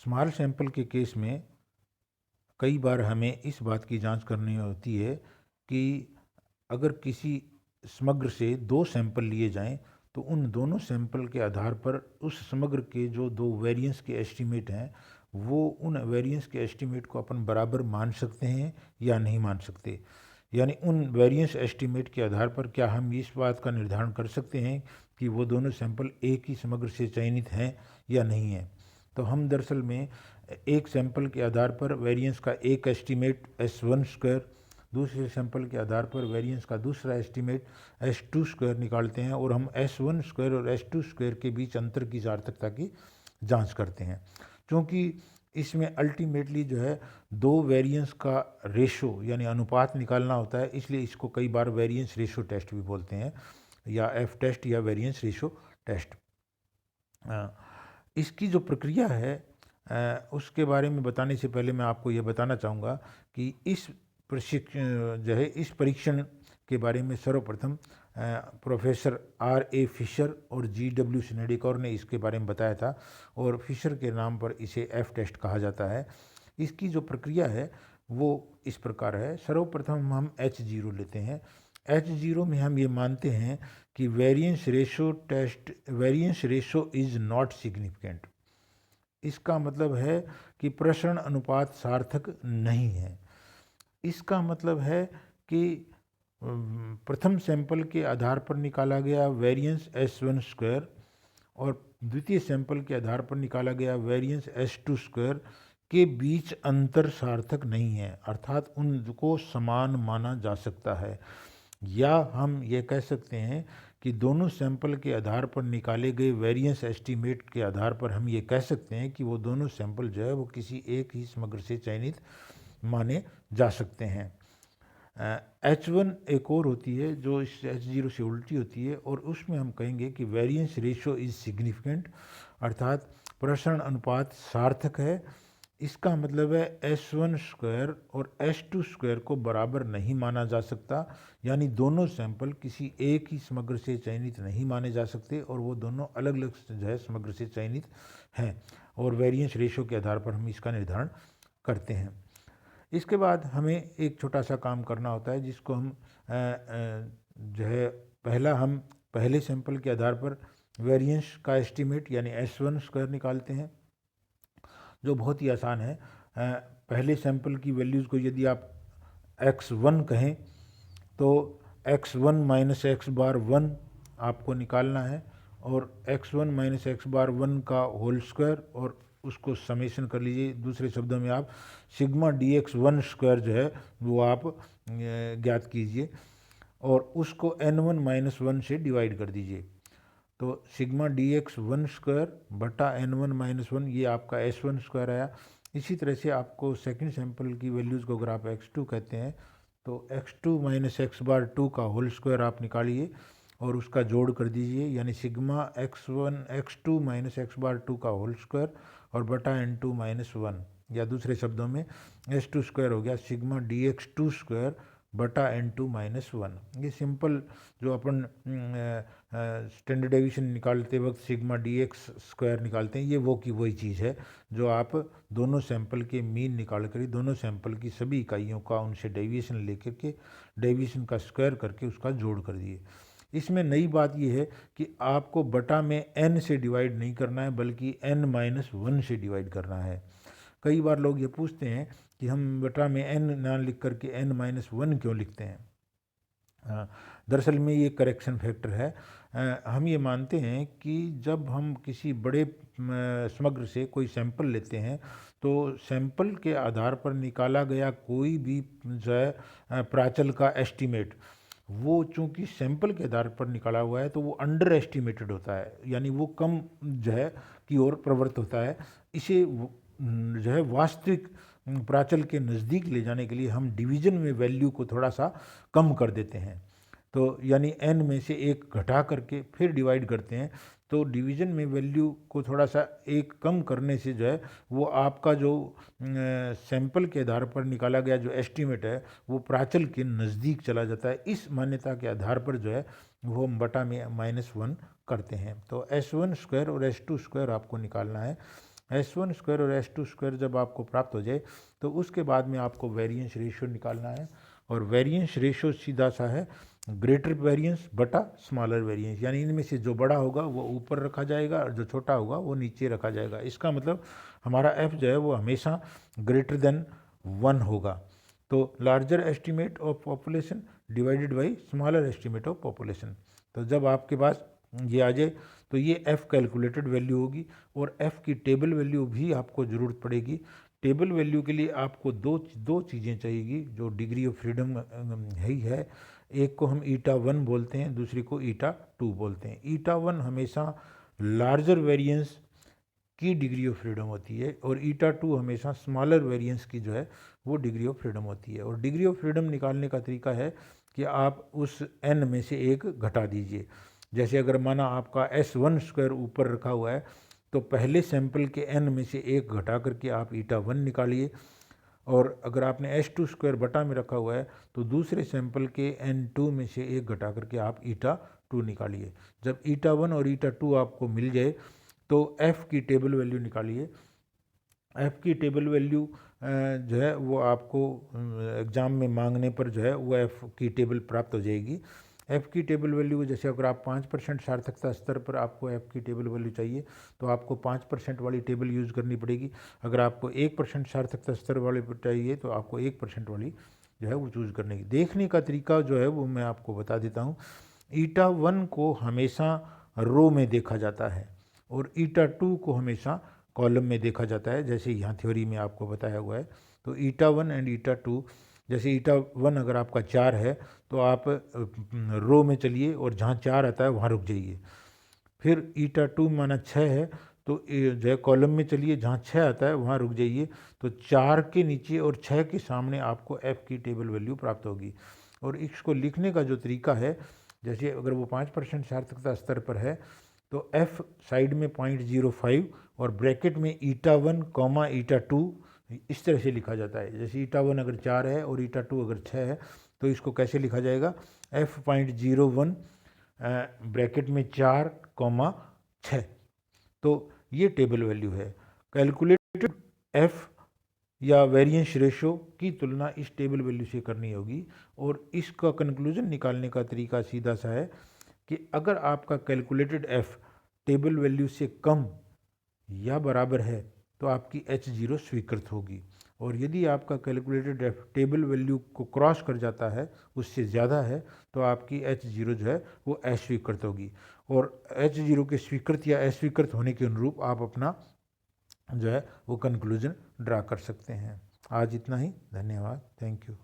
Small sample के case में कई बार हमें इस बात की जांच करनी होती है कि अगर किसी समग्र से दो सैंपल लिए जाएं तो उन दोनों सैंपल के आधार पर उस समग्र के जो दो वेरिएंस के एस्टीमेट हैं वो उन वेरिएंस के एस्टीमेट को अपन बराबर मान सकते हैं या नहीं मान सकते। यानी उन वेरिएंस एस्टीमेट के आधार पर क्या हम इस बात का निर्धारण कर सकते हैं कि वो दोनों सैंपल एक ही समग्र से चयनित हैं या नहीं हैं। तो हम दरअसल में एक सैंपल के आधार पर वेरिएंस का एक एस्टीमेट S1 स्क्वायर, दूसरे सैंपल के आधार पर वेरिएंस का दूसरा एस्टीमेट S2 स्क्वायर निकालते हैं और हम S1 स्क्वायर और S2 स्क्वायर के बीच अंतर की सार्थकता की जांच करते हैं। क्योंकि इसमें अल्टीमेटली जो है दो वेरिएंस का रेशो यानी अनुपात निकालना होता है, इसलिए इसको कई बार वेरिएंस रेशो टेस्ट भी बोलते हैं या F टेस्ट या वेरिएंस रेशो टेस्ट। इसकी जो प्रक्रिया है उसके बारे में बताने से पहले मैं आपको ये बताना चाहूँगा कि इस इस परीक्षण के बारे में सर्वप्रथम प्रोफेसर R.A. फिशर और G.W. स्नेडिकर ने इसके बारे में बताया था और फिशर के नाम पर इसे F टेस्ट कहा जाता है। इसकी जो प्रक्रिया है वो इस प्रकार है। सर्वप्रथम हम H0 लेते हैं। H0 में हम ये मानते हैं कि variance ratio is not significant. इसका मतलब है कि प्रसरण अनुपात सार्थक नहीं है। इसका मतलब है कि प्रथम सैंपल के आधार पर निकाला गया वेरिएंस S1 स्क्वायर और द्वितीय सैंपल के आधार पर निकाला गया वेरिएंस S2 स्क्वायर के बीच अंतर सार्थक नहीं है, अर्थात उनको समान माना जा सकता है। या हम ये कह सकते हैं कि दोनों सैंपल के आधार पर निकाले गए वेरिएंस एस्टीमेट के आधार पर हम ये कह सकते हैं कि वो दोनों सैंपल जो है वो किसी एक ही समग्र से चयनित माने जा सकते हैं। H1 एक और होती है जो इस H0 से उल्टी होती है और उसमें हम कहेंगे कि वेरिएंस रेशो इज सिग्निफिकेंट, अर्थात प्रसरण अनुपात सार्थक है। इसका मतलब है S1 स्क्वायर और S2 स्क्वायर को बराबर नहीं माना जा सकता, यानी दोनों सैंपल किसी एक ही समग्र से चयनित नहीं माने जा सकते और वो दोनों अलग अलग जो है समग्र से चयनित हैं और वेरिएंस रेशो के आधार पर हम इसका निर्धारण करते हैं। इसके बाद हमें एक छोटा सा काम करना होता है जिसको हम जो है हम पहले सैंपल के आधार पर वेरिएंस का एस्टीमेट यानी S1 स्क्वायर निकालते हैं, जो बहुत ही आसान है। पहले सैंपल की वैल्यूज़ को यदि आप x1 कहें तो x1 माइनस एक्स बार 1 आपको निकालना है और x1 माइनस एक्स बार 1 का होल स्क्वायर और उसको समेशन कर लीजिए। दूसरे शब्दों में आप सिग्मा dx1 स्क्वायर जो है वो आप ज्ञात कीजिए और उसको n1 माइनस 1 से डिवाइड कर दीजिए। तो सिग्मा dx1 स्क्वायर बटा n1 माइनस 1 ये आपका S1 स्क्वायर आया। इसी तरह से आपको सेकंड सैंपल की वैल्यूज़ को अगर आप x2 कहते हैं तो x2 माइनस एक्स बार 2 का होल स्क्वायर आप निकालिए और उसका जोड़ कर दीजिए, यानी सिग्मा x2 माइनस एक्स बार 2 का होल स्क्वायर और बटा n2 माइनस 1, या दूसरे शब्दों में S2 स्क्वायर हो गया सिग्मा dx2 स्क्वायर बटा n2 माइनस 1। ये सिंपल जो अपन स्टैंडर्ड डेविएशन निकालते वक्त सिग्मा dx स्क्वायर निकालते हैं, ये वो की वही चीज़ है जो आप दोनों सैंपल के मीन निकाल कर दोनों सैंपल की सभी इकाइयों का उनसे डेविएशन लेकर के डेविएशन का स्क्वायर करके उसका जोड़ कर दिए। इसमें नई बात यह है कि आपको बटा में n से डिवाइड नहीं करना है बल्कि n माइनस 1 से डिवाइड करना है। कई बार लोग ये पूछते हैं कि हम बटा में n ना लिख करके n माइनस 1 क्यों लिखते हैं। दरअसल में ये करेक्शन फैक्टर है। हम ये मानते हैं कि जब हम किसी बड़े समग्र से कोई सैंपल लेते हैं तो सैंपल के आधार पर निकाला गया कोई भी जो है प्राचल का एस्टीमेट वो चूंकि सैंपल के आधार पर निकाला हुआ है तो वो अंडर एस्टिमेटेड होता है, यानी वो कम जो है की ओर प्रवृत्त होता है। इसे जो है वास्तविक प्राचल के नज़दीक ले जाने के लिए हम डिवीज़न में वैल्यू को थोड़ा सा कम कर देते हैं। तो यानी n में से एक घटा करके फिर डिवाइड करते हैं, तो डिवीज़न में वैल्यू को थोड़ा सा एक कम करने से जो है वो आपका जो सैंपल के आधार पर निकाला गया जो एस्टीमेट है वो प्राचल के नज़दीक चला जाता है। इस मान्यता के आधार पर जो है वो हम बटा में -1 करते हैं। तो S1 स्क्वायर और S2 स्क्वायर आपको निकालना है। S1 स्क्वायर और S2 स्क्वायर जब आपको प्राप्त हो जाए तो उसके बाद में आपको वेरिएंस रेशियो निकालना है, और वेरिएंस रेशियो सीधा सा है ग्रेटर वेरिएंस बटा स्मॉलर वेरिएंस, यानी इनमें से जो बड़ा होगा वो ऊपर रखा जाएगा और जो छोटा होगा वो नीचे रखा जाएगा। इसका मतलब हमारा f जो है वो हमेशा ग्रेटर देन 1 होगा। तो larger estimate of population divided by smaller estimate of population. तो जब आपके पास ये आ जाए तो ये f कैलकुलेटेड वैल्यू होगी, और f की टेबल वैल्यू भी आपको ज़रूरत पड़ेगी। टेबल वैल्यू के लिए आपको दो चीज़ें चाहिएगी जो डिग्री ऑफ फ्रीडम है ही है। एक को हम ईटा 1 बोलते हैं, दूसरी को ईटा 2 बोलते हैं। ईटा 1 हमेशा लार्जर वेरिएंस की डिग्री ऑफ फ्रीडम होती है, और ईटा 2 हमेशा स्मॉलर वेरिएंस की जो है वो डिग्री ऑफ फ्रीडम होती है। और डिग्री ऑफ फ्रीडम निकालने का तरीका है कि आप उस n में से एक घटा दीजिए। जैसे अगर माना आपका S1 स्क्वायर ऊपर रखा हुआ है तो पहले सैंपल के n में से एक घटा करके आप ईटा 1 निकालिए, और अगर आपने S2 स्क्वायर बटा में रखा हुआ है तो दूसरे सैंपल के N2 में से एक घटा करके आप ईटा 2 निकालिए। जब ईटा 1 और ईटा 2 आपको मिल जाए तो f की टेबल वैल्यू निकालिए। f की टेबल वैल्यू जो है वो आपको एग्ज़ाम में मांगने पर जो है वो f की टेबल प्राप्त हो जाएगी। f की टेबल वैल्यू जैसे अगर आप 5% सार्थकता स्तर पर आपको f की टेबल वैल्यू चाहिए तो आपको 5% वाली टेबल यूज़ करनी पड़ेगी। अगर आपको 1% सार्थकता स्तर वाले चाहिए तो आपको 1% वाली जो है वो चूज़ करने की। देखने का तरीका जो है वो मैं आपको बता देता हूँ। ईटा 1 को हमेशा रो में देखा जाता है और ईटा 2 को हमेशा कॉलम में देखा जाता है, जैसे यहाँ थ्योरी में आपको बताया हुआ है। तो ईटा 1 एंड ईटा 2, जैसे ईटा 1 अगर आपका 4 है तो आप रो में चलिए और जहाँ 4 आता है वहाँ रुक जाइए। फिर ईटा 2 माना 6 है तो जो है कॉलम में चलिए, जहाँ 6 आता है वहाँ रुक जाइए। तो 4 के नीचे और 6 के सामने आपको f की टेबल वैल्यू प्राप्त होगी। और इसको लिखने का जो तरीका है, जैसे अगर वो 5% सार्थकता स्तर पर है तो f साइड में 0.05 और ब्रैकेट में ईटा 1 कॉमा ईटा 2 इस तरह से लिखा जाता है। जैसे ईटा 1 अगर 4 है और ईटा 2 अगर 6 है तो इसको कैसे लिखा जाएगा, f.01 ब्रैकेट में 4, 6। तो ये टेबल वैल्यू है। कैलकुलेटेड f या वेरिएंस रेशो की तुलना इस टेबल वैल्यू से करनी होगी, और इसका कंक्लूजन निकालने का तरीका सीधा सा है कि अगर आपका कैलकुलेटेड f टेबल वैल्यू से कम या बराबर है तो आपकी H0 स्वीकृत होगी, और यदि आपका कैलकुलेटेड f टेबल वैल्यू को क्रॉस कर जाता है, उससे ज़्यादा है, तो आपकी H0 जो है वो अस्वीकृत होगी। और H0 के स्वीकृत या अस्वीकृत होने के अनुरूप आप अपना जो है वो कंक्लूजन ड्रा कर सकते हैं। आज इतना ही, धन्यवाद, थैंक यू।